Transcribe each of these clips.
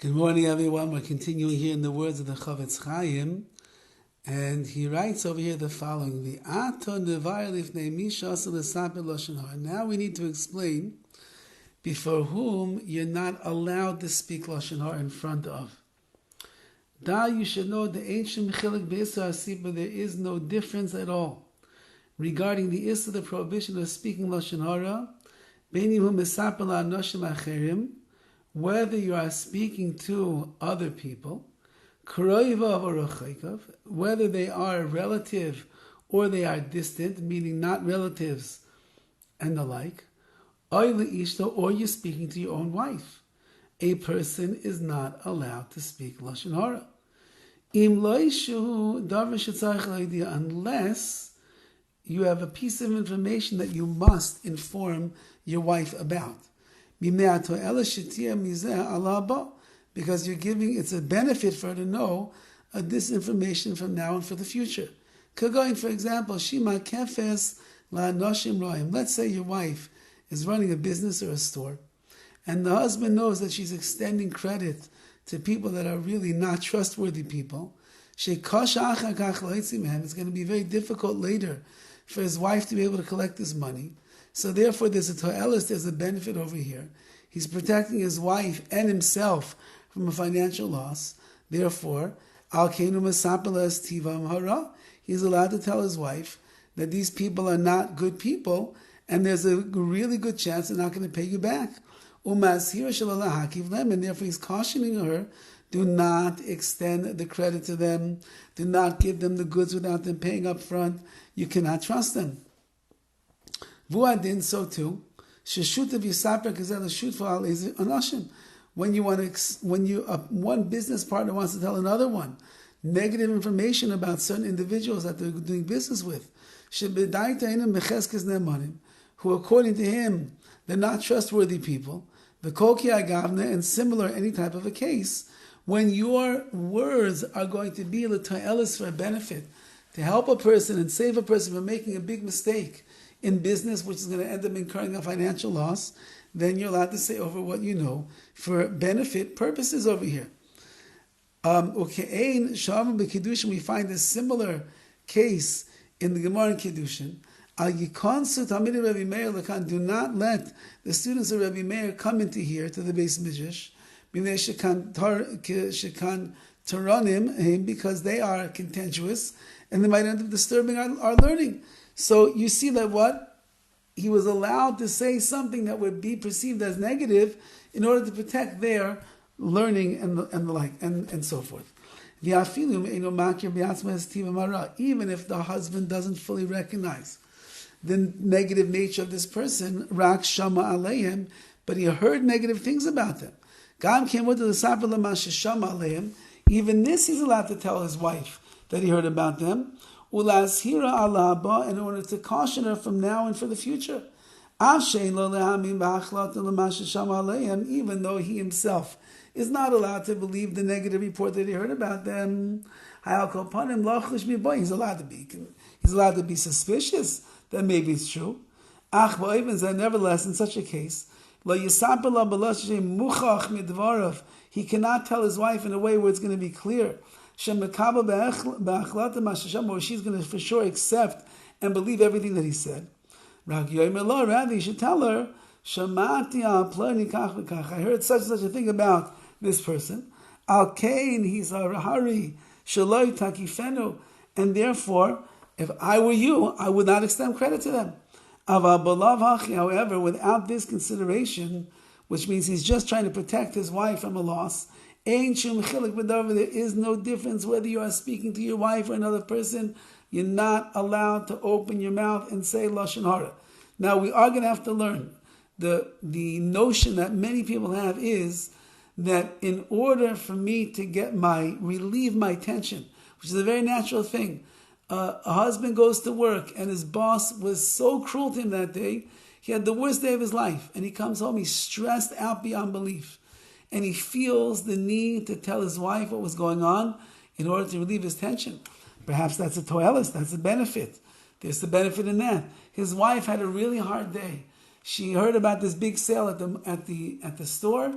Good morning, everyone. We're continuing here in the words of the CHOFETZ CHAIM, and he writes over here the following: Now we need to explain before whom you're not allowed to speak Lashon HaRa in front of. You should know the ancient chilik b'isur, but there is no difference at all regarding the issue of the prohibition of speaking Lashon HaRa, whether you are speaking to other people, whether they are a relative or they are distant, meaning not relatives and the like, or you're speaking to your own wife. A person is not allowed to speak Lashon HaRa unless you have a piece of information that you must inform your wife about. Because you're giving, it's a benefit for her to know this information from now and for the future. Kagoin, for example, Shima Kefes La Noshim Roim. Let's say your wife is running a business or a store, and the husband knows that she's extending credit to people that are really not trustworthy people. It's going to be very difficult later for his wife to be able to collect this money. So therefore there's a to'elis, there's a benefit over here. He's protecting his wife and himself from a financial loss. Therefore, he's allowed to tell his wife that these people are not good people, and there's a really good chance they're not going to pay you back. And therefore he's cautioning her, do not extend the credit to them, do not give them the goods without them paying up front. You cannot trust them. Vuadin, so too. When one business partner wants to tell another one negative information about certain individuals that they're doing business with, who according to him they're not trustworthy people, the koki agavna, and similar any type of a case, when your words are going to be l'to'elis for a benefit, to help a person and save a person from making a big mistake in business, which is going to end up incurring a financial loss, then you're allowed to say over what you know for benefit purposes over here. We find a similar case in the Gemara in Kiddushin. Do not let the students of Rabbi Meir come into here to the Beis Midrash, because they are contentious and they might end up disturbing our learning. So you see that what? He was allowed to say something that would be perceived as negative in order to protect their learning and the like, and so forth. Even if the husband doesn't fully recognize the negative nature of this person, rak shama aleim, but he heard negative things about them. Even this he's allowed to tell his wife that he heard about them. In order to caution her from now and for the future. Even though he himself is not allowed to believe the negative report that he heard about them. He's allowed to be suspicious that maybe it's true. Nevertheless, in such a case, he cannot tell his wife in a way where it's going to be clear. Where she's going to for sure accept and believe everything that he said. Rather, you should tell her, I heard such and such a thing about this person. He's a hurry, and therefore, if I were you, I would not extend credit to them. However, without this consideration, which means he's just trying to protect his wife from a loss, there is no difference whether you are speaking to your wife or another person. You're not allowed to open your mouth and say Lashon HaRa. Now we are going to have to learn. The notion that many people have is that in order for me to relieve my tension, which is a very natural thing, a husband goes to work and his boss was so cruel to him that day, he had the worst day of his life, and he comes home, he's stressed out beyond belief. And he feels the need to tell his wife what was going on in order to relieve his tension. Perhaps that's a to'elis, that's a benefit. There's the benefit in that. His wife had a really hard day. She heard about this big sale at the store,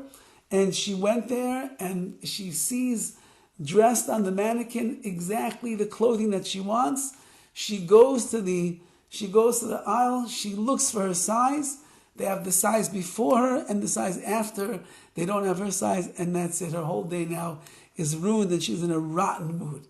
And she went there and she sees dressed on the mannequin exactly the clothing that she wants. She goes to the aisle, she looks for her size. They have the size before her and the size after. They don't have her size, and that's it. Her whole day now is ruined and she's in a rotten mood.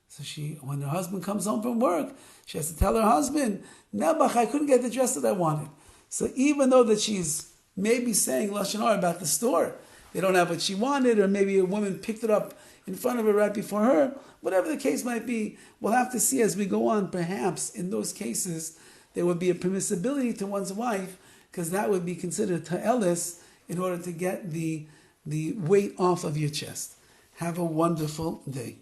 So when her husband comes home from work, she has to tell her husband, Nebuch, I couldn't get the dress that I wanted. So even though that she's maybe saying Lashon HaRa about the store, they don't have what she wanted, or maybe a woman picked it up in front of her right before her, whatever the case might be, we'll have to see as we go on. Perhaps in those cases, there would be a permissibility to one's wife, because that would be considered ta'elis in order to get the weight off of your chest. Have a wonderful day.